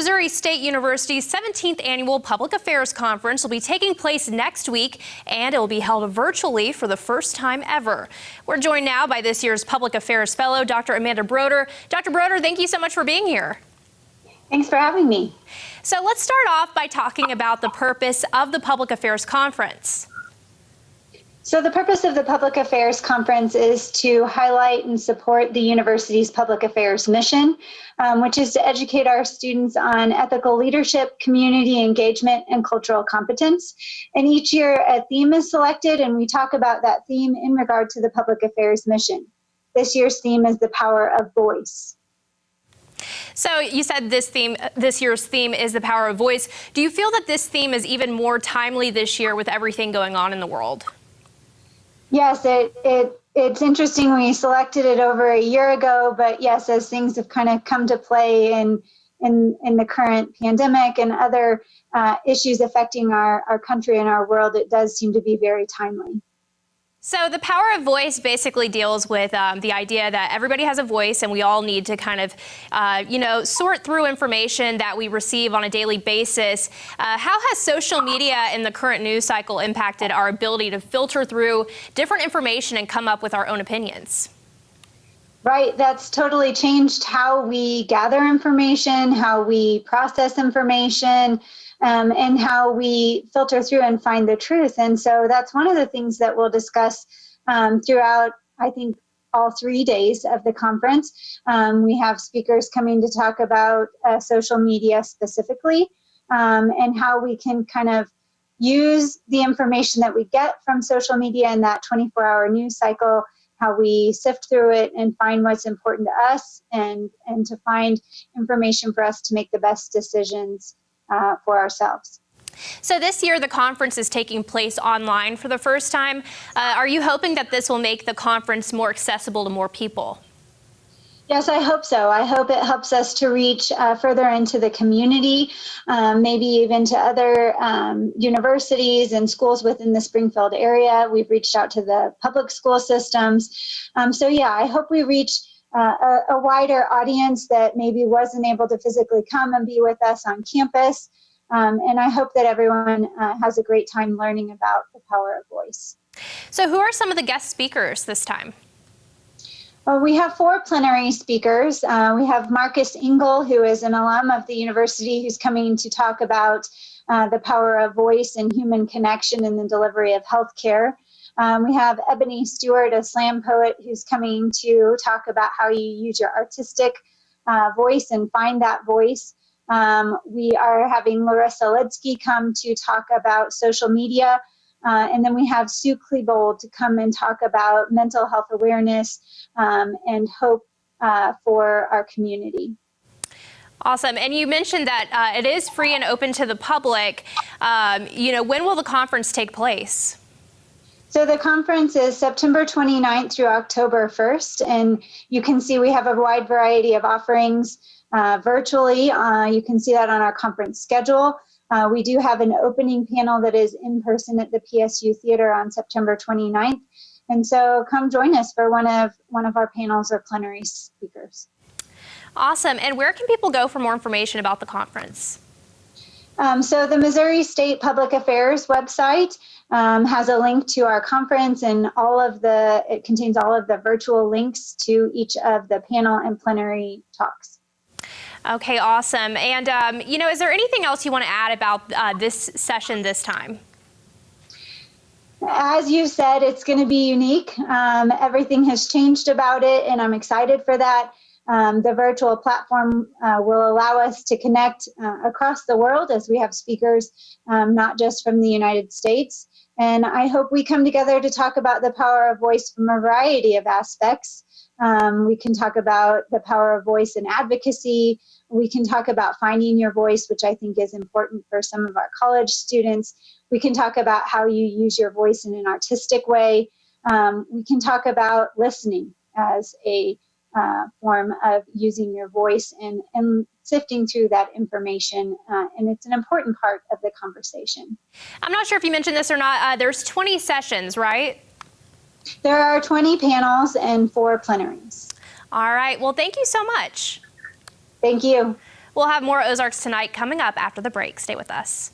Missouri State University's 17th Annual Public Affairs Conference will be taking place next week, and it will be held virtually for the first time ever. We're joined now by this year's Public Affairs Fellow, Dr. Amanda Broder. Dr. Broder, thank you so much for being here. Thanks for having me. So let's start off by talking about the purpose of the Public Affairs Conference. So the purpose of the Public Affairs Conference is to highlight and support the university's public affairs mission, which is to educate our students on ethical leadership, community engagement, and cultural competence. And each year a theme is selected, and we talk about that theme in regard to the public affairs mission. This year's theme is the power of voice. So you said this year's theme is the power of voice. Do you feel that this theme is even more timely this year with everything going on in the world? Yes, it's interesting. We selected it over a year ago, but yes, as things have kind of come to play in the current pandemic and other issues affecting our country and our world, it does seem to be very timely. So the power of voice basically deals with the idea that everybody has a voice and we all need to kind of, sort through information that we receive on a daily basis. How has social media in the current news cycle impacted our ability to filter through different information and come up with our own opinions? Right, that's totally changed how we gather information, how we process information, and how we filter through and find the truth. And so that's one of the things that we'll discuss throughout, I think, all 3 days of the conference. We have speakers coming to talk about social media specifically, and how we can kind of use the information that we get from social media in that 24-hour news cycle, how we sift through it and find what's important to us, and to find information for us to make the best decisions for ourselves. So this year the conference is taking place online for the first time. Are you hoping that this will make the conference more accessible to more people? Yes, I hope so. I hope it helps us to reach further into the community, maybe even to other universities and schools within the Springfield area. We've reached out to the public school systems. So yeah, I hope we reach a wider audience that maybe wasn't able to physically come and be with us on campus. And I hope that everyone has a great time learning about the power of voice. So who are some of the guest speakers this time? Well, we have 4 plenary speakers. We have Marcus Engel, who is an alum of the university, who's coming to talk about the power of voice and human connection in the delivery of healthcare. We have Ebony Stewart, a slam poet, who's coming to talk about how you use your artistic voice and find that voice. We are having Larissa Lidsky come to talk about social media. And then we have Sue Klebold to come and talk about mental health awareness and hope for our community. Awesome. And you mentioned that it is free and open to the public. When will the conference take place? So the conference is September 29th through October 1st, and you can see we have a wide variety of offerings virtually. You can see that on our conference schedule. We do have an opening panel that is in person at the PSU Theater on September 29th, and so come join us for one of our panels or plenary speakers. Awesome. And where can people go for more information about the conference? So the Missouri State Public Affairs website has a link to our conference, and it contains all of the virtual links to each of the panel and plenary talks. Okay, awesome. And, is there anything else you want to add about this session this time? As you said, it's going to be unique. Everything has changed about it, and I'm excited for that. The virtual platform will allow us to connect across the world as we have speakers, not just from the United States. And I hope we come together to talk about the power of voice from a variety of aspects. We can talk about the power of voice in advocacy. We can talk about finding your voice, which I think is important for some of our college students. We can talk about how you use your voice in an artistic way. We can talk about listening as a form of using your voice and sifting through that information, and it's an important part of the conversation. I'm not sure if you mentioned this or not. There's 20 sessions, right? There are 20 panels and 4 plenaries. All right. Well, thank you so much. Thank you. We'll have more Ozarks Tonight coming up after the break. Stay with us.